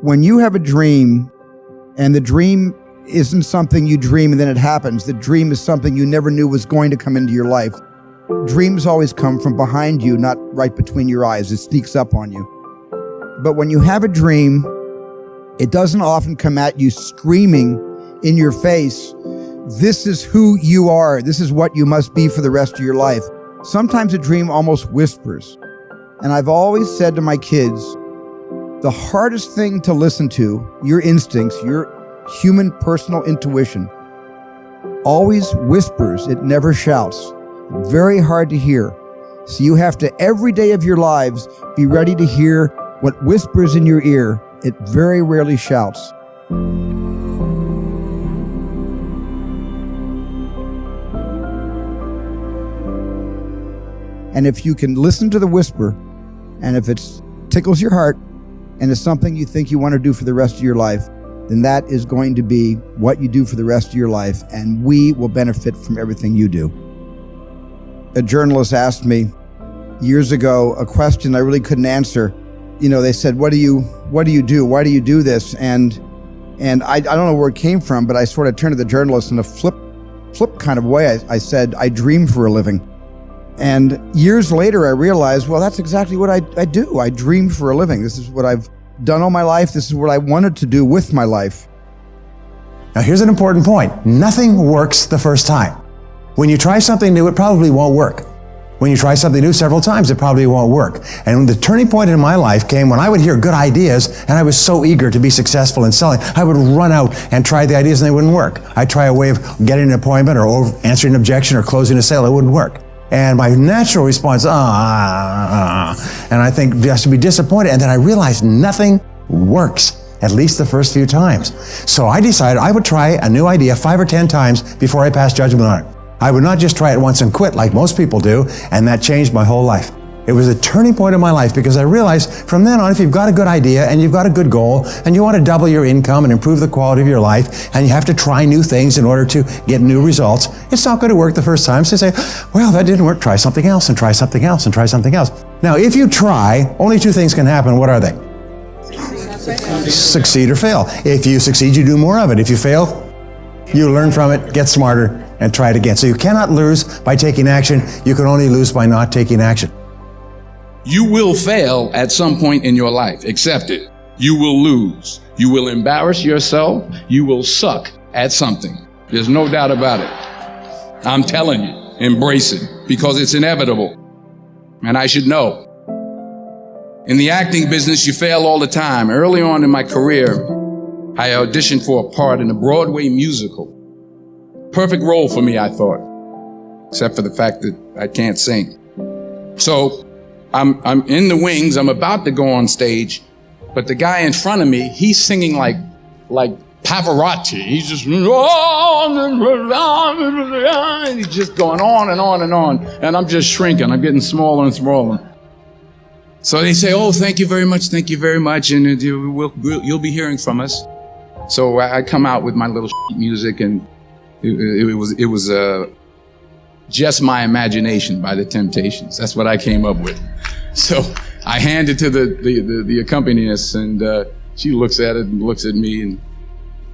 When you have a dream, and the dream isn't something you dream and then it happens, the dream is something you never knew was going to come into your life. Dreams always come from behind you, not right between your eyes. It sneaks up on you. But when you have a dream, it doesn't often come at you screaming in your face, this is who you are. This is what you must be for the rest of your life. Sometimes a dream almost whispers. And I've always said to my kids, the hardest thing to listen to, your instincts, your human personal intuition, always whispers. It never shouts. Very hard to hear. So you have to, every day of your lives, be ready to hear what whispers in your ear. It very rarely shouts. And if you can listen to the whisper, and if it tickles your heart, and it's something you think you want to do for the rest of your life, then that is going to be what you do for the rest of your life, and we will benefit from everything you do. A journalist asked me years ago a question I really couldn't answer. You know, they said, what do you do? Why do you do this? And I don't know where it came from, but I sort of turned to the journalist in a flip kind of way. I said, I dream for a living. And years later, I realized, well, that's exactly what I do. I dream for a living. This is what I've done all my life. This is what I wanted to do with my life. Now, here's an important point. Nothing works the first time. When you try something new, it probably won't work. When you try something new several times, it probably won't work. And the turning point in my life came when I would hear good ideas, and I was so eager to be successful in selling. I would run out and try the ideas, and they wouldn't work. I'd try a way of getting an appointment or answering an objection or closing a sale. It wouldn't work. And my natural response, and I think just to be disappointed. And then I realized nothing works, at least the first few times. So I decided I would try a new idea 5 or 10 times before I passed judgment on it. I would not just try it once and quit like most people do, and that changed my whole life. It was a turning point in my life because I realized from then on, if you've got a good idea and you've got a good goal and you want to double your income and improve the quality of your life and you have to try new things in order to get new results, it's not going to work the first time. So say, well, that didn't work. Try something else and try something else and try something else. Now, if you try, only 2 things can happen. What are they? Succeed or fail. If you succeed, you do more of it. If you fail, you learn from it, get smarter, and try it again. So you cannot lose by taking action. You can only lose by not taking action. You will fail at some point in your life. Accept it. You will lose. You will embarrass yourself. You will suck at something. There's no doubt about it. I'm telling you, embrace it because it's inevitable. And I should know. In the acting business, you fail all the time. Early on in my career, I auditioned for a part in a Broadway musical. Perfect role for me, I thought, except for the fact that I can't sing. So I'm in the wings. I'm about to go on stage, but the guy in front of me, he's singing like Pavarotti. He's just, he's just going on and on and on. And I'm just shrinking. I'm getting smaller and smaller. So they say, oh, thank you very much. Thank you very much. And you'll be hearing from us. So I come out with my little music, and it was Just My Imagination by The Temptations. That's what I came up with. So I hand it to the accompanist, and she looks at it and looks at me and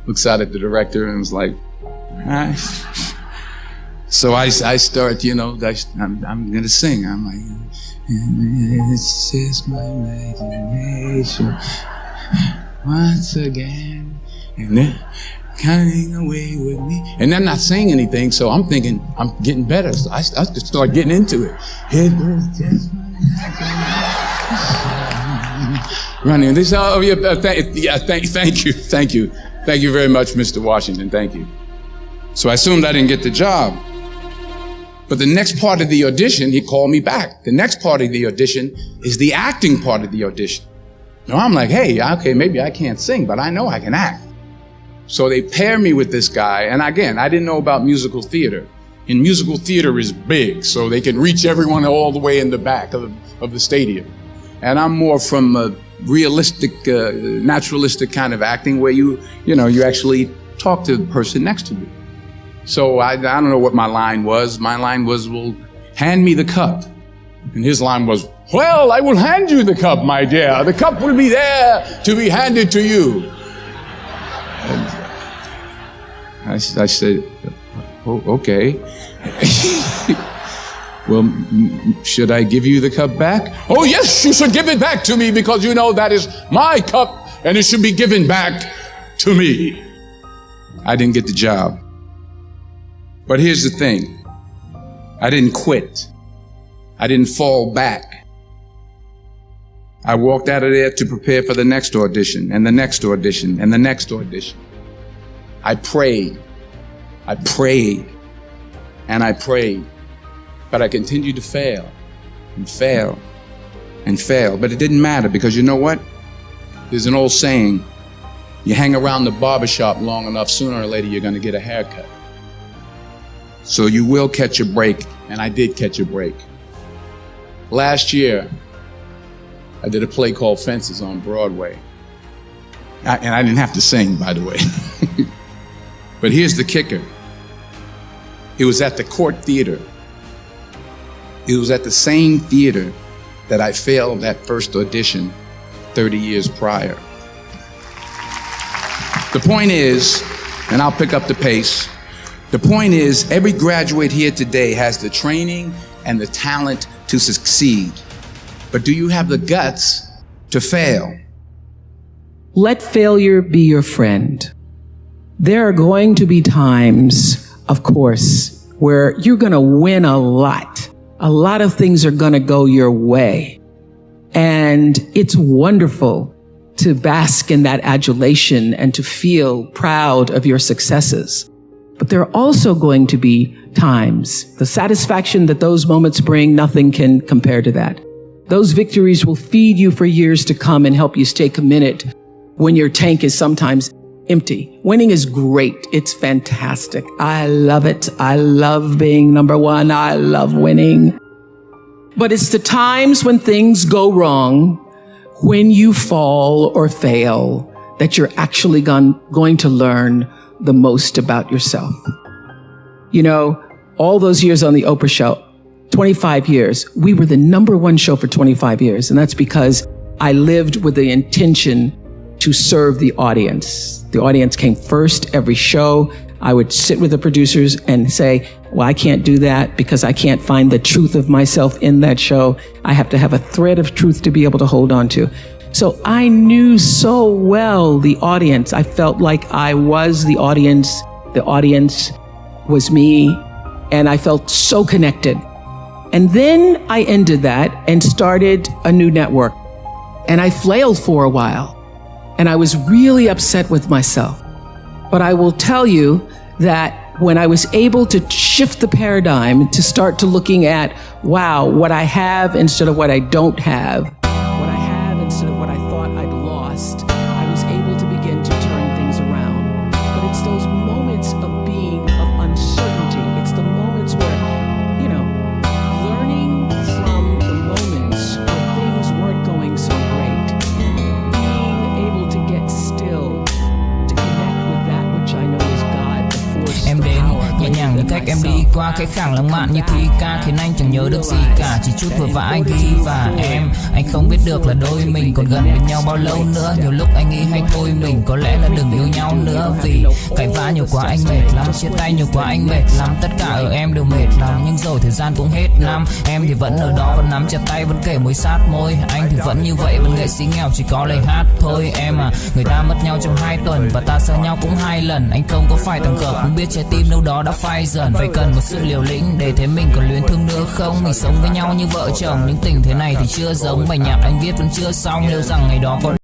looks out at the director and was like, ah. So I start, I'm going to sing. I'm like, it's just my imagination once again, and then coming away with me. And they're not saying anything, so I'm thinking I'm getting better. So I start getting into it. It was just running. They say, oh, yeah, thank you very much, Mr. Washington. Thank you. So I assumed I didn't get the job. But the next part of the audition, he called me back. The next part of the audition is the acting part of the audition. Now I'm like, hey, okay, maybe I can't sing, but I know I can act. So they pair me with this guy. And again, I didn't know about musical theater. And musical theater is big, so they can reach everyone all the way in the back of the stadium. And I'm more from a realistic, naturalistic kind of acting where you actually talk to the person next to you. So I don't know what my line was. My line was, well, hand me the cup. And his line was, Well, I will hand you the cup, my dear. The cup will be there to be handed to you. And I said, oh, okay. Well, should I give you the cup back? Oh, yes, you should give it back to me because you know that is my cup and it should be given back to me. I didn't get the job. But here's the thing. I didn't quit. I didn't fall back. I walked out of there to prepare for the next audition and the next audition and the next audition. I prayed. I prayed. And I prayed. But I continued to fail and fail and fail. But it didn't matter because you know what? There's an old saying, you hang around the barbershop long enough, sooner or later you're going to get a haircut. So you will catch a break, and I did catch a break. Last year, I did a play called Fences on Broadway. And I didn't have to sing, by the way. But here's the kicker. It was at the Court Theater. It was at the same theater that I failed that first audition 30 years prior. The point is, and I'll pick up the pace, the point is every graduate here today has the training and the talent to succeed. But do you have the guts to fail? Let failure be your friend. There are going to be times, of course, where you're going to win a lot. A lot of things are going to go your way. And it's wonderful to bask in that adulation and to feel proud of your successes. But there are also going to be times, the satisfaction that those moments bring, nothing can compare to that. Those victories will feed you for years to come and help you stay committed when your tank is sometimes empty. Winning is great. It's fantastic. I love it. I love being number one. I love winning. But it's the times when things go wrong, when you fall or fail, that you're actually going to learn the most about yourself. You know, all those years on the Oprah show, 25 years, we were the number one show for 25 years. And that's because I lived with the intention to serve the audience. The audience came first every show. I would sit with the producers and say, well, I can't do that because I can't find the truth of myself in that show. I have to have a thread of truth to be able to hold on to. So I knew so well the audience. I felt like I was the audience. The audience was me. And I felt so connected. And then I ended that and started a new network. And I flailed for a while. And I was really upset with myself. But I will tell you that when I was able to shift the paradigm to start to looking at, wow, what I have instead of what I don't have, what I have instead of what I thought I'd lost, I was able to begin to turn things around. But it's those moments of being of uncertainty. It's the moments where, you know, learning from the moments where things weren't going so great, being able to get still, to connect with that which I know is God, the force, Em the đến power nhẹ nhàng như cách em đi qua cái khang lãng mạn như thi ca, khiến anh chẳng nhớ được gì cả, chỉ chút vừa vã anh ghi. Và anh không biết được là đôi mình còn gần bên nhau bao lâu nữa. Nhiều lúc anh nghĩ hay thôi mình có lẽ là đừng yêu nhau nữa, vì cãi vã nhiều quá anh mệt lắm, chia tay nhiều quá anh mệt lắm. Tất cả ở em đều mệt lắm, nhưng rồi thời gian cũng hết năm. Em thì vẫn ở đó, vẫn nắm chặt tay, vẫn kể môi sát môi. Anh thì vẫn như vậy, vẫn nghệ sĩ nghèo chỉ có lời hát thôi. Em à, người ta mất nhau trong 2 tuần và ta xa nhau cũng 2 lần. Anh không có phải thằng cờ, cũng biết trái tim đâu đó đã phai dần. Vậy cần một sự liều lĩnh để thấy mình còn luyến thương nữa không? Mình sống với nhau như vợ chồng, những tình thế này thì chưa giống. Bài nhạc anh viết vẫn chưa xong, liệu rằng ngày đó có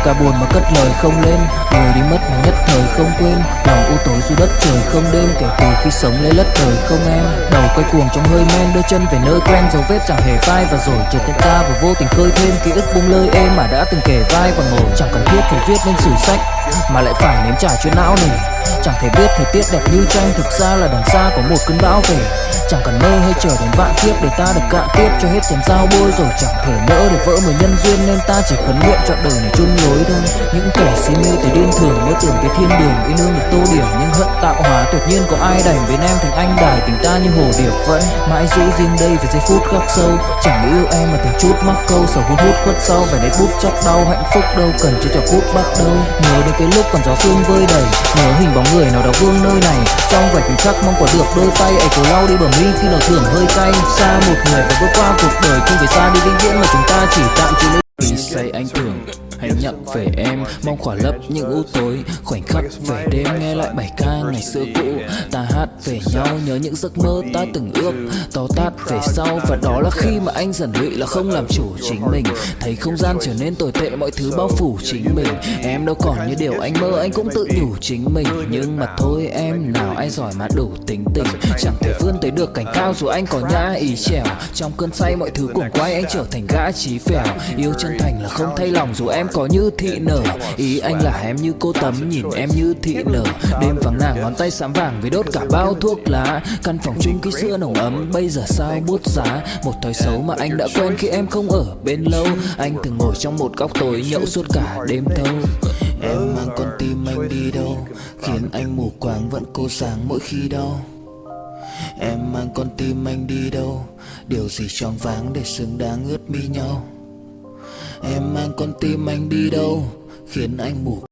cả buồn mà cất lời không lên, người đi mất mà nhất thời không quên. Lòng u tối dù đất trời không đêm, kể từ khi sống lấy lất đời không em. Đầu quay cuồng trong hơi men, đưa chân về nơi quen, dấu vết chẳng hề phai. Và rồi chợt nhận ra và vô tình khơi thêm ký ức bung lơi em mà đã từng kể vai và ngồi. Chẳng cần thiết phải viết lên sử sách mà lại phải nếm trải chuyện não nỉ. Chẳng thể biết thời tiết đẹp như tranh, thực ra là đằng xa có một cơn bão về. Chẳng cần mơ hay chờ đến vạn kiếp để ta được cạn tiếp cho hết thèm dao bôi. Rồi chẳng thể nỡ để vỡ mười nhân duyên, nên ta chỉ khấn nguyện chọn đời này chung lối thôi. Những kẻ si mê tới điên thường mơ tưởng cái thiên đường y nương được tô điểm, nhưng hận tạo hóa tuyệt nhiên có ai đành bên em thành anh đài. Tình ta như hồ điệp vẫn mãi giữ riêng đây về giây phút khắc sâu. Chẳng yêu em mà từng chút mắc câu, sầu hun hút khuất sau về nét bút chắc đau. Hạnh phúc đâu cần chỉ cho phút bắt đầu. Nhớ đến cái lúc còn gió sương vơi đầy, nhớ hình bóng người nào đó vương nơi này. Trong vạch khắc mong có được đôi tay ấy cố lau đi bờ mi khi nào thưởng hơi cay. Xa một người và bước qua cuộc đời không phải xa đi vĩnh viễn, mà chúng ta chỉ tạm chỉ lấy. Khi say anh tưởng hãy nhận về em, mong khỏa lấp những u tối. Khoảnh khắc về đêm nghe lại bài ca ngày xưa cũ. Ta hát về nhau nhớ những giấc mơ ta từng ước, to tát về sau. Và đó là khi mà anh dần lụy là không làm chủ chính mình. Thấy không gian trở nên tồi tệ, mọi thứ bao phủ chính mình. Em đâu còn như điều anh mơ, anh cũng tự nhủ chính mình. Nhưng mà thôi em, nào ai giỏi mà đủ tính tình. Chẳng thể vươn tới được cảnh cao dù anh có nhã ý trèo. Trong cơn say mọi thứ cuồng quay, anh trở thành gã chí phèo. Yêu chân thành là không thay lòng dù em có như thị nở. Ý anh là em như cô tấm, nhìn em như thị nở. Đêm vắng nàng ngón tay xám vàng vì đốt cả bao thuốc lá. Căn phòng chung ký xưa nồng ấm bây giờ sao bút giá. Một thói xấu mà anh đã quen khi em không ở bên lâu. Anh thường ngồi trong một góc tối nhậu suốt cả đêm thâu. Em mang con tim anh đi đâu, khiến anh mù quáng vẫn cố sáng mỗi khi đau. Em mang con tim anh đi đâu, điều gì choáng váng để xứng đáng ướt mi nhau. Em mang con tim anh đi đâu, khiến anh mù